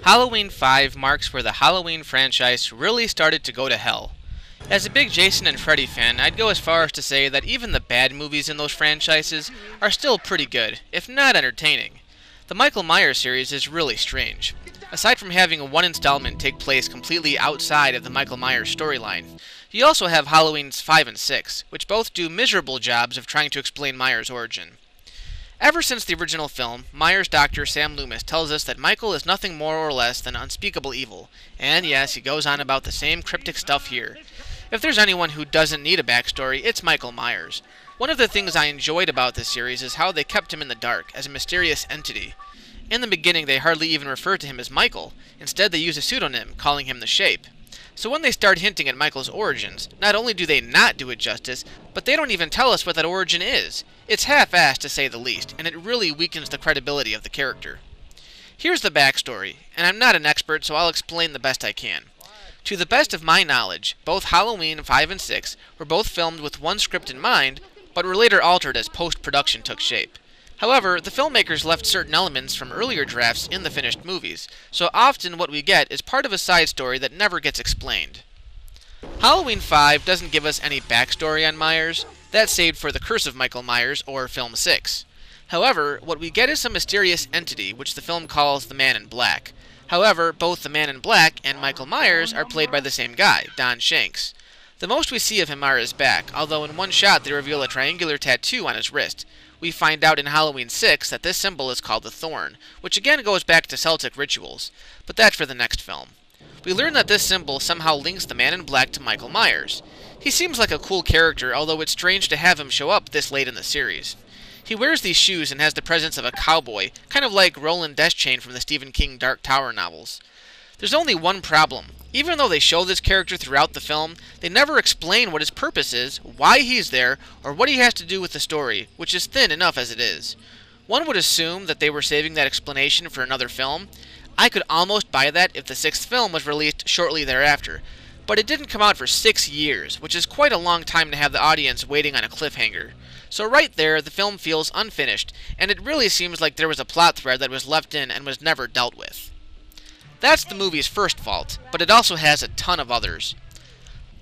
Halloween 5 marks where the Halloween franchise really started to go to hell. As a big Jason and Freddy fan, I'd go as far as to say that even the bad movies in those franchises are still pretty good, if not entertaining. The Michael Myers series is really strange. Aside from having one installment take place completely outside of the Michael Myers storyline, you also have Halloween's 5 and 6, which both do miserable jobs of trying to explain Myers' origin. Ever since the original film, Myers' doctor Sam Loomis tells us that Michael is nothing more or less than unspeakable evil, and yes, he goes on about the same cryptic stuff here. If there's anyone who doesn't need a backstory, it's Michael Myers. One of the things I enjoyed about this series is how they kept him in the dark, as a mysterious entity. In the beginning, they hardly even refer to him as Michael. Instead, they use a pseudonym, calling him the Shape. So when they start hinting at Michael's origins, not only do they not do it justice, but they don't even tell us what that origin is. It's half-assed to say the least, and it really weakens the credibility of the character. Here's the backstory, and I'm not an expert, so I'll explain the best I can. To the best of my knowledge, both Halloween 5 and 6 were both filmed with one script in mind, but were later altered as post-production took shape. However, the filmmakers left certain elements from earlier drafts in the finished movies, so often what we get is part of a side story that never gets explained. Halloween 5 doesn't give us any backstory on Myers. That's saved for The Curse of Michael Myers, or Film 6. However, what we get is some mysterious entity, which the film calls the Man in Black. However, both the Man in Black and Michael Myers are played by the same guy, Don Shanks. The most we see of him are his back, although in one shot they reveal a triangular tattoo on his wrist. We find out in Halloween 6 that this symbol is called the Thorn, which again goes back to Celtic rituals, but that's for the next film. We learn that this symbol somehow links the Man in Black to Michael Myers. He seems like a cool character, although it's strange to have him show up this late in the series. He wears these shoes and has the presence of a cowboy, kind of like Roland Deschain from the Stephen King Dark Tower novels. There's only one problem. Even though they show this character throughout the film, they never explain what his purpose is, why he's there, or what he has to do with the story, which is thin enough as it is. One would assume that they were saving that explanation for another film. I could almost buy that if the sixth film was released shortly thereafter, but it didn't come out for 6 years, which is quite a long time to have the audience waiting on a cliffhanger. So right there, the film feels unfinished, and it really seems like there was a plot thread that was left in and was never dealt with. That's the movie's first fault, but it also has a ton of others.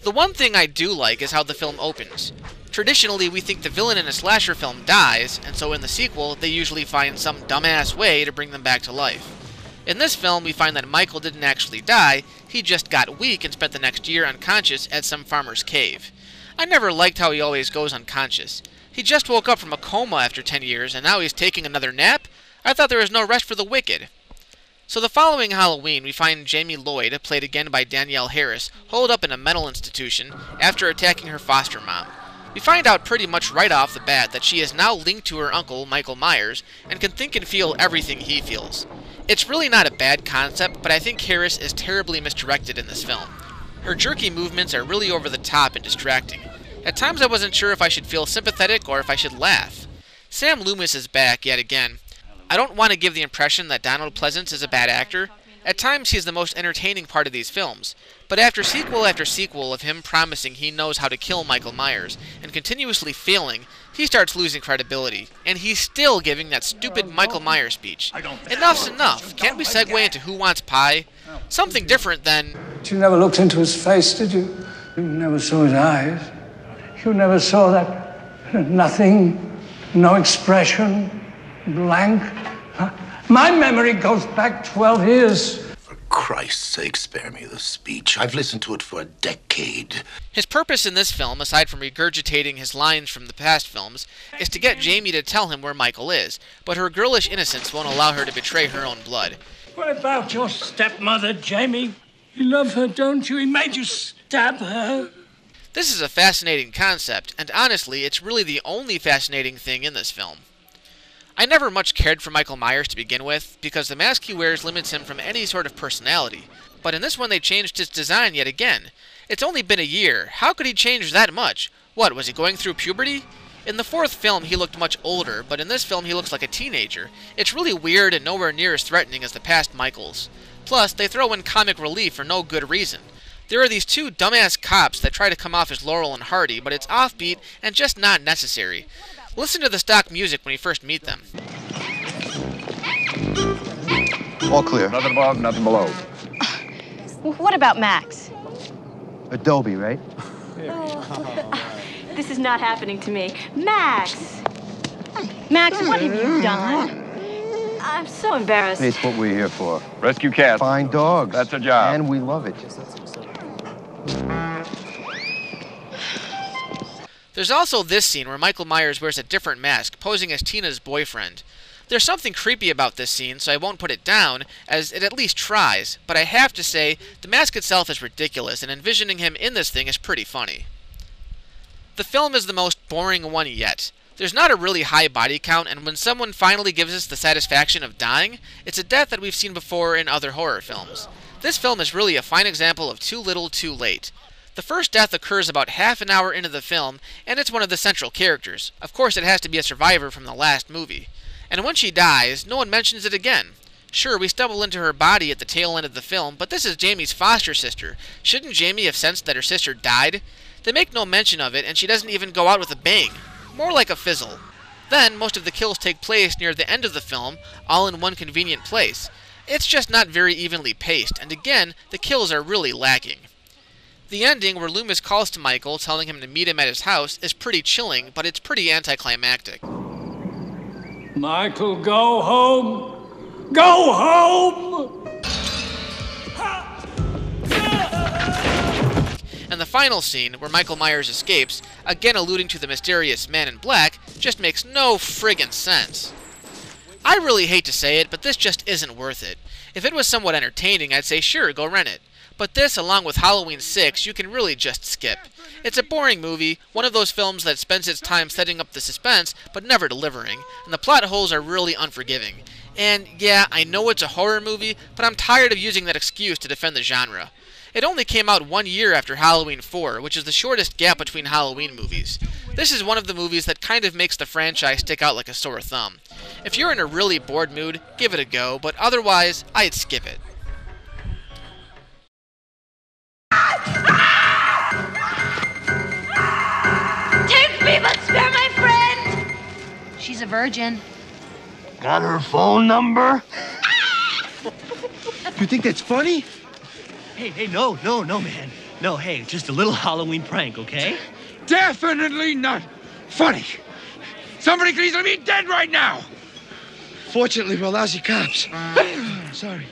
The one thing I do like is how the film opens. Traditionally, we think the villain in a slasher film dies, and so in the sequel, they usually find some dumbass way to bring them back to life. In this film, we find that Michael didn't actually die, he just got weak and spent the next year unconscious at some farmer's cave. I never liked how he always goes unconscious. He just woke up from a coma after 10 years, and now he's taking another nap? I thought there was no rest for the wicked. So the following Halloween, we find Jamie Lloyd, played again by Danielle Harris, holed up in a mental institution after attacking her foster mom. We find out pretty much right off the bat that she is now linked to her uncle, Michael Myers, and can think and feel everything he feels. It's really not a bad concept, but I think Harris is terribly misdirected in this film. Her jerky movements are really over the top and distracting. At times I wasn't sure if I should feel sympathetic or if I should laugh. Sam Loomis is back yet again. I don't want to give the impression that Donald Pleasence is a bad actor. At times he's the most entertaining part of these films, but after sequel of him promising he knows how to kill Michael Myers and continuously failing, he starts losing credibility, and he's still giving that stupid Michael Myers speech. Enough's enough. Can't we segue into Who Wants Pie? Something different than... But you never looked into his face, did you? You never saw his eyes. You never saw that nothing, no expression, blank. My memory goes back 12 years. For Christ's sake, spare me the speech. I've listened to it for a decade. His purpose in this film, aside from regurgitating his lines from the past films, is to get Jamie to tell him where Michael is, but her girlish innocence won't allow her to betray her own blood. What about your stepmother, Jamie? You love her, don't you? He made you stab her. This is a fascinating concept, and honestly, it's really the only fascinating thing in this film. I never much cared for Michael Myers to begin with, because the mask he wears limits him from any sort of personality. But in this one they changed his design yet again. It's only been a year. How could he change that much? What, was he going through puberty? In the fourth film he looked much older, but in this film he looks like a teenager. It's really weird and nowhere near as threatening as the past Michaels. Plus, they throw in comic relief for no good reason. There are these two dumbass cops that try to come off as Laurel and Hardy, but it's offbeat and just not necessary. Listen to the stock music when you first meet them. All clear. Nothing above, nothing below. What about Max? Adobe, right? This is not happening to me. Max! Max, what have you done? I'm so embarrassed. It's what we're here for. Rescue cats. Find dogs. That's a job. And we love it. There's also this scene where Michael Myers wears a different mask, posing as Tina's boyfriend. There's something creepy about this scene, so I won't put it down, as it at least tries, but I have to say, the mask itself is ridiculous, and envisioning him in this thing is pretty funny. The film is the most boring one yet. There's not a really high body count, and when someone finally gives us the satisfaction of dying, it's a death that we've seen before in other horror films. This film is really a fine example of too little, too late. The first death occurs about half an hour into the film, and it's one of the central characters. Of course, it has to be a survivor from the last movie. And when she dies, no one mentions it again. Sure, we stumble into her body at the tail end of the film, but this is Jamie's foster sister. Shouldn't Jamie have sensed that her sister died? They make no mention of it, and she doesn't even go out with a bang. More like a fizzle. Then, most of the kills take place near the end of the film, all in one convenient place. It's just not very evenly paced, and again, the kills are really lacking. The ending, where Loomis calls to Michael, telling him to meet him at his house, is pretty chilling, but it's pretty anticlimactic. Michael, go home. Go home! And the final scene, where Michael Myers escapes, again alluding to the mysterious man in black, just makes no friggin' sense. I really hate to say it, but this just isn't worth it. If it was somewhat entertaining, I'd say sure, go rent it. But this, along with Halloween 6, you can really just skip. It's a boring movie, one of those films that spends its time setting up the suspense, but never delivering, and the plot holes are really unforgiving. And yeah, I know it's a horror movie, but I'm tired of using that excuse to defend the genre. It only came out 1 year after Halloween 4, which is the shortest gap between Halloween movies. This is one of the movies that kind of makes the franchise stick out like a sore thumb. If you're in a really bored mood, give it a go, but otherwise, I'd skip it. Take me, but spare my friend! She's a virgin. Got her phone number? You think that's funny? Hey, no, man. No, hey, just a little Halloween prank, okay? Definitely not funny. Somebody could easily be dead right now. Fortunately, we're lousy cops. Sorry.